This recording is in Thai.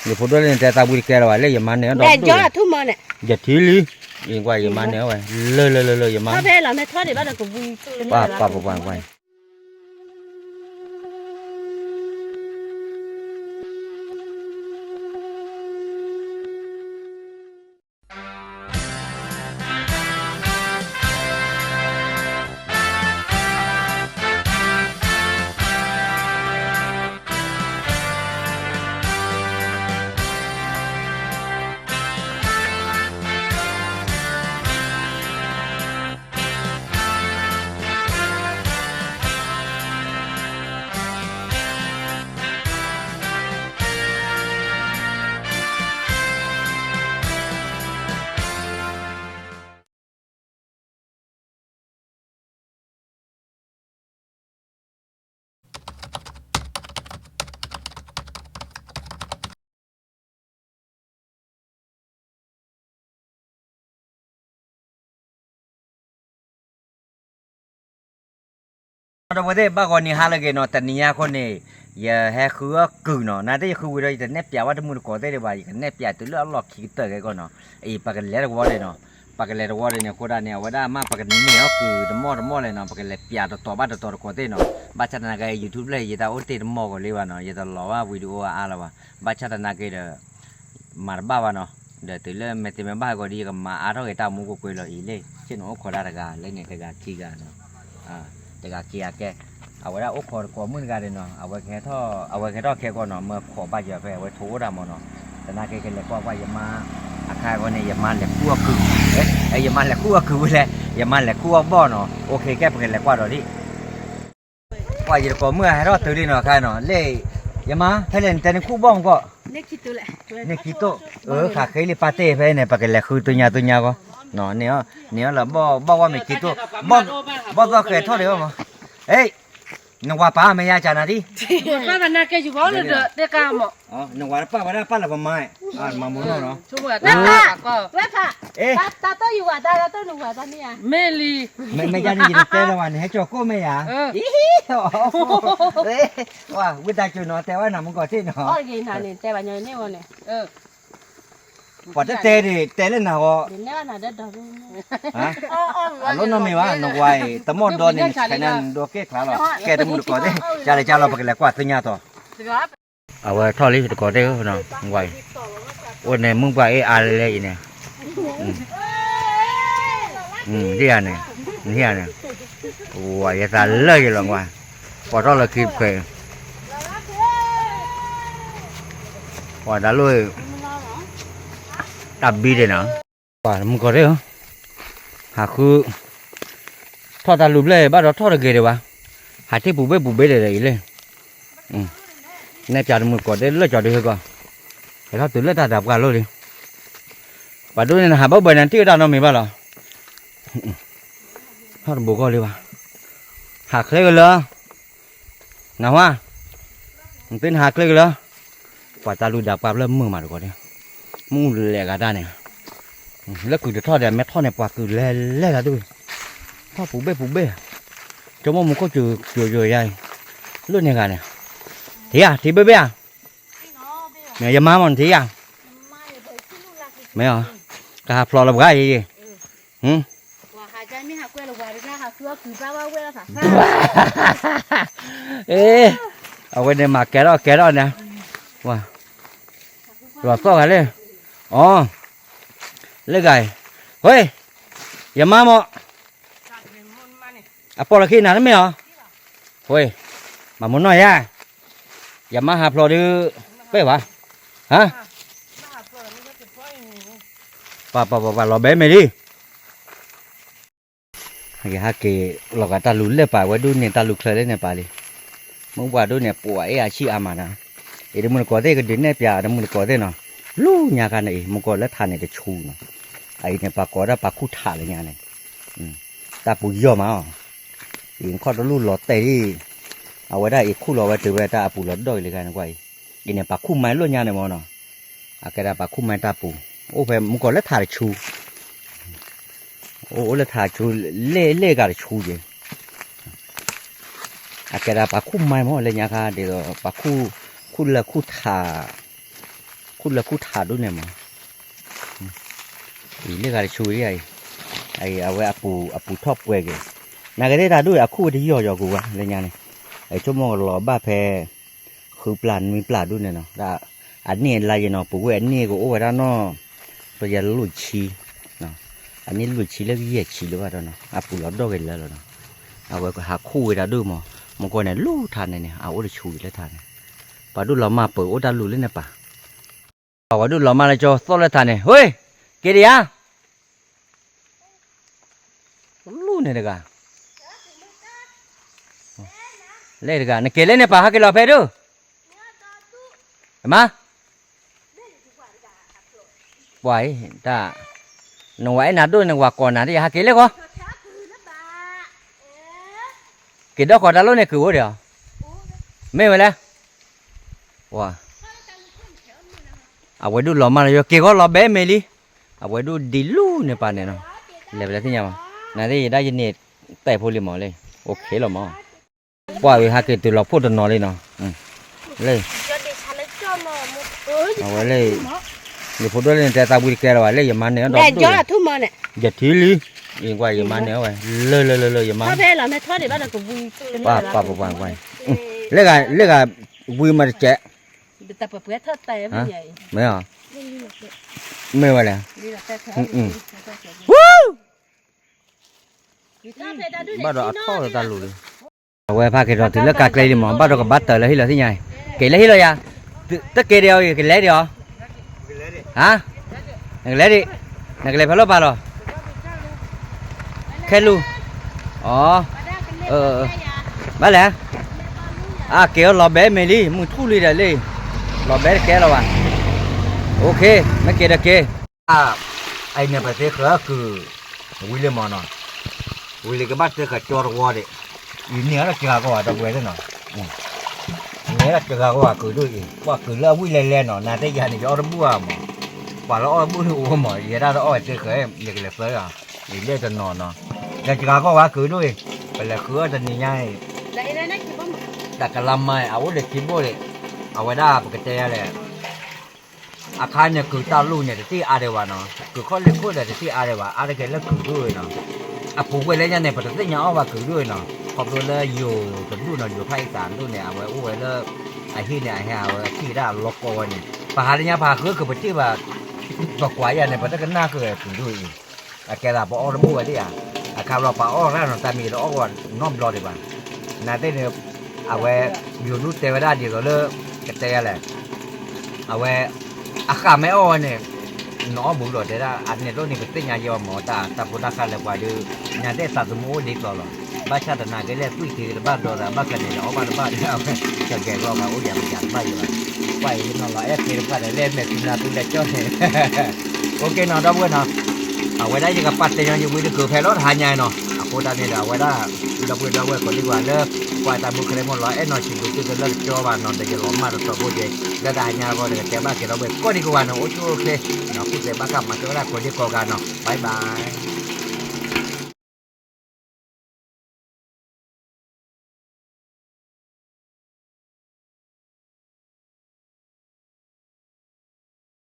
ये फोटो ले ते ताबुरी के रवा ले ये मान ने दो ले जो thu mo ne ये थीली ये qua ये मान ने वा ले ये मान tho phe la me tho de ba da ko bu pa đó có thể ba con này hai là cái nó tận nhà con này giờ hè khứa cừ nó nãy tới khứa đây tận nếp chảo nó mua có thể được vậy cái nếp chảo từ lúc lọt khí tới cái con nó ấy ba cái lẻ được qua đây nó ba cái lẻ được qua đây này cô đàn này qua đây mà ba cái này nó cừ nó mò này nó ba cái lẻ chảo to ba to có thể nó ba chắc là cái YouTube này giờ tao ổn định mò cái liva nó giờ tao lo video là ba chắc là cái đó mà ba vào nó để từ lúc mẹ thì mẹ ba gọi đi cầm mà đó người ta mua cái là ý lên chứ nó khó ra gà lên này cái gà chi gà nóแต่กาเกียแกเอาไว้ได้โอ้ขอมื้อกันเลยเนาะเอาไว้แค่ท่อแค่ก่อนเนาะเมื่อขอป้าจะไปเอาไว้โถดำเนาะแต่น่าแกเลยก็ว่าอย่ามาอาคาก็เนี่ยอย่ามาแหลกคั่วคืออย่ามาแหลกคั่วคือแหละอย่ามาแหลกคั่วบ่เนาะโอเคแกเป็นแหลกกว่าดอกดิว่าอย่าขอเมื่อให้รอดตื่นดิเนาะใครเนาะเล่อย่ามาให้เล่นแต่ในคู่บ้องก็ne ki tu le เนี่ยคิโตขาเคยเลยปาเต้ไปเนี่ยปากแหลกคือตัวญาก็เนาะเนี่ยละบ่ว่าไม่คิโตบ่ก็เคยทอดเลยว่าเอ้ยนว่าป้าไม่ยาจานะดิป้ามันน่าแกอยู่บ่เลยเด้อก้าหมออ๋อนว่าป้ามาได้ป้าละประมาณมาหมุนเนาะช่วยตาก็เว้ผ่าตาต้องอยู่ว่าตาต้องหนูว่าตาเนี่ยเมลีไม่ยานี่เต้ละวันให้จอโก้ไม่ยาว่าวิตาจูเนาะแต่ว่าน่ะมันก็ที่เนาะอ๋อกินหานี่แต่ว่าเนี่ยวันเนี่ยพอจะเตะดิเตะเล่นน่ะก็เนี่ยน่ะเด้อดอกฮะแล้วน้องมีว่านกไว้ตะมอดโดนนี่แค่นั้นโดเกะขาหรอแกตะมุดก่อนดิจ้าเราปากแหลกกว่าตัวญาต่อเอาไว้ทอดลิก่อนได้เนาะไว้วันนี้มึงไปอะไรเนี่ยที่อันเนี่ยว่าอย่าตาเลยหรอกว่าพอทอดแล้วคลิปเคยว่าตาลุยตับบีเลยนะว่ามึงก็ได้เหรอหาคือทอดตาลุบเลยบ้านเราทอดอะไรกันวะหาที่ปูเบ้เลยเนี่ยจานมึงก็ได้เลิกจอดดีกว่าแต่ถ้าตื่นเลิกตาดับกันเลยดิว่าดูเนี่ยหาบ้าเบย์นั่นที่เราไม่บ้าหรอทอดบุกก็เลยวะหักเลยกันเลยนะว่ามึงเป็นหักเลยกันเลยว่าตาลุดับกันเริ่มมือมาดูก่อนเนี่ยมูแหลกกันเนี่ยแล้วกูจะทอดเนี่ยแม่ทอดเนี่ยปากกูแหลกกันด้วยทอดปูเบ้จะมองมึงก็เจอใหญ่รุ่นยังไงเนี่ยthì bê à mẹ giờ má mình thì mẹ à cả flor là cái gì ê ở bên đây mà kéo đó nè wow rồi to cái lên lấy gài ôi giờ má mọ à bỏ là khi nào đấy mẹ à ôi mà muốn nói àอย่ามาหาพลอดื้อเป้วะฮะป่าเราเบ้ไม่ดิฮะเกเราก็ตาลุนเลยป่าว่าดูเนี่ยตาลุกเลยเนี่ยป่าเลยมึงว่าดูเนี่ยป่วยอาชีพอามานะเดี๋ยวมึงก็ได้ก็เดินเนี่ยป่าเดี๋ยวมึงก็ได้เนาะลูกยากันไอ้มึงก็แล้วทานเนี่ยจะชูเนาะไอ้เนี่ยป่าก็ได้ป่าคู่ถ่าอะไรเงี้ยเนี่ยตาปุ๋ยย่อมาอ๋ออีกข้อตัวลูกหลอดเตะที่เอาไว้ได้อีกคู่เราไว้ถือไว้ตาปูหลอดด้อยเลยกันไว้อีเนี่ยปากคู่ไม้ล้วนยาเนี่ยมอเนาะอาแกได้ปากคู่ไม้ตาปูโอ้เฟมึงก็เล็ดถ่ายชูโอ้เล็ดถ่ายชูเล่กันชูเลยอาแกได้ปากคู่ไม้มอเลยยาค่ะเดี๋ยวปากคู่ละคู่ถ่า คู่ละคู่ถาด้วยเนี่ยมั้งอีเรื่องอะไรช่วยไอ้เอาไว้อาปูทอปเวกนาก็ได้ถาด้วยอาคู่ที่ย่อกูวะอะไรเงี้ยนี่ไอ้ชั่วโมงรอบ้าแพคือปลามีปลาด้วยเนี่ยเนาะอันนี้อะไรเนาะปูเวอันนี้ก็โอ้ยด้านนอกตัวยันลุยชีเนาะอันนี้ลุยชีแล้วเยี่ยชีหรือว่าเนาะอาปูเราดอกกันแล้วเนาะเอาไว้ก็หาคู่ไว้ด้วยมั้งมันก็เนี่ยลู่ทันเนี่ยเอาไว้ช่วยแล้วทันปลาดูเรามาเปิดโอ้ด้านลู่เลยเนี่ยป่ะปลาดูเรามาเลยจ่อโซ่แล้วทันเนี่ยเฮ้ยเกี่ยลู่เนี่ยเด็กอะเล่เด็กอะเนี่ยเกี่ยเล่เนี่ยป่ะฮักเกี่ยเราไปดูมาปล่อยตาหนูไว้หน้าด้วยหนูว่าก่อนหน้าที่ฮักเกี่ยเล่ก็เกี่ยดอกก่อนด้านโลเนี่ยคือว่าเดียวไม่ไหวแล้วว้าเอาไว้ดูหล่อมาเลยเกี่ยก็หล่อเบ้เมลี่เอาไว้ดูดิลูเนี่ยป่ะเนี่ยเนาะเลยไปแล้วที่ยังมั้งนั่นที่ได้ยินเนี่ยแต่พูดเลยหมอเลยโอเคหรอหมอปล่อยฮักเกี่ยตัวเราพูดตนนอนเลยเนาะเลยเอาไว้เลยเดี๋ยวพูดด้วยเนี่ยแต่ตาบุรีแกเราไว้เลยอย่ามันเนี่ยดอกตัวอย่าทีลียิงไว้อย่ามันเนี่ยไว้เลยอย่ามันป้าไปเล็กบุยมาเจ๊แต่เพื่อเธอแต่ไม่ใหญ่ไม่หรอไม่ไหวแล้วบ้านเราท้อตาลุยเอาไว้พาเกเราถึงแล้วกาเกลียมบ้านเรากับบัตเตอร์เลยที่เราที่ไหนเกลียที่เราอย่าตะเกียเดียวเกลียเดียวฮะนักเลี้ยดินักเลี้ยพะโล้ปลาหรอแค่ลูอ๋อบ้านแหละเกี่ยวรอเบ้เมลี่มึงทุเรศเลยรอเบ้แกเราอ่ะโอเคไม่เกี่ยวเกี่ยไอเนี่ยประเทศเขาคือวิลเลียมอนวิลเลียมบ้านเจอกับจอร์วอร์ดอีเนี่ยเราเจอกับว่าตะเวนเนาะเนี่ยเราเจอกับว่าคือด้วยว่าคือเรื่องวิลเลียมเนาะน่าจะยันนี่ยอร์บัวมั้งว่าเราอ้อบุ้งหัวหมอเยอะได้เราอ้อเจอเคยอยากเลี้ยงเสืออ่ะอีเลี้ยงจะนอนเนาะแต่เจอกับว่าคือด้วยเป็นแหล่คือจะนี่ไงแต่กะลำไม่เอาเด็กคิดบ่เลยเอาไว้ได้ปกติเลยอาคารเนี่ยคือตาลูเนี่ยที่อาเดวาเนาะคือเขาเรียกพูดแต่ที่อาเดวาอาเดกันแล้วคือด้วยเนาะปลูกไว้แล้วเนี่ยปกติเนี่ยเอาว่าคือด้วยเนาะขอบตัวเลยอยู่จนดูเนาะอยู่ภาคอีสานดูเนี่ยเอาไว้อู้ไว้แล้วไอ้ที่เนี่ยไอ้เอาที่ได้ล็อกโกเนี่ยปหาเนี่ยพาคือเป็นที่แบบบอกว่าอย่างเนี่ยปกติกันหน้าคือด้วยแกเราบอกอ้อระบุไว้ที่อาคารเราปะอ้อแล้วเนาะแต่มีเราอ้อก่อนน้อมรอดีกว่านาเต้เนี่ยเอาไว้อยู่นู่นเทวดาเดียวก็เลิกกระเตะแหละเอาไว้อาคารไม่อ้อเนี่ยน้องบุรุษเดี๋ยวอันนี้รถนี่เป็นสิ่งยาวหมอตาพุทธคาเลยกว่าดูงานได้สัตว์มูดีกว่าหรอบ้านชาตินาเกลียดคุยทีบ้านโดนบ้านกันเนี่ยเอาบ้านเดียวจะแก่ก็มาโอ้ยอย่างบ้านอยู่ไปนอนรอเอฟทีบ้านเล่นแบบตุนาตุเล็กเจ้าเนี่ยโอเคนอนได้เว้ยเนาะเอาไว้ได้ยังกับปัดแต่ยังอยู่มือถือแพร่รถหายใหญ่เนาะโคตรนี่เอาไว้ได้เราเพื่อนเราเว้ยคนดีกว่าเลิกกว่าตามบุคลิกหมดร้อยนอนชิมดูจะเลิกจ่อบ้านนอนแต่จะล้มมาตัวโคตรเยอะแล้วได้ยาก็เลยแกบ้านแกเราเว้ยก็ดีกว่าเนาะโอเคเนาะพูดเสร็จบ้านกลับมาเจอแล้วคนที่ก่อการเนาะบายบาย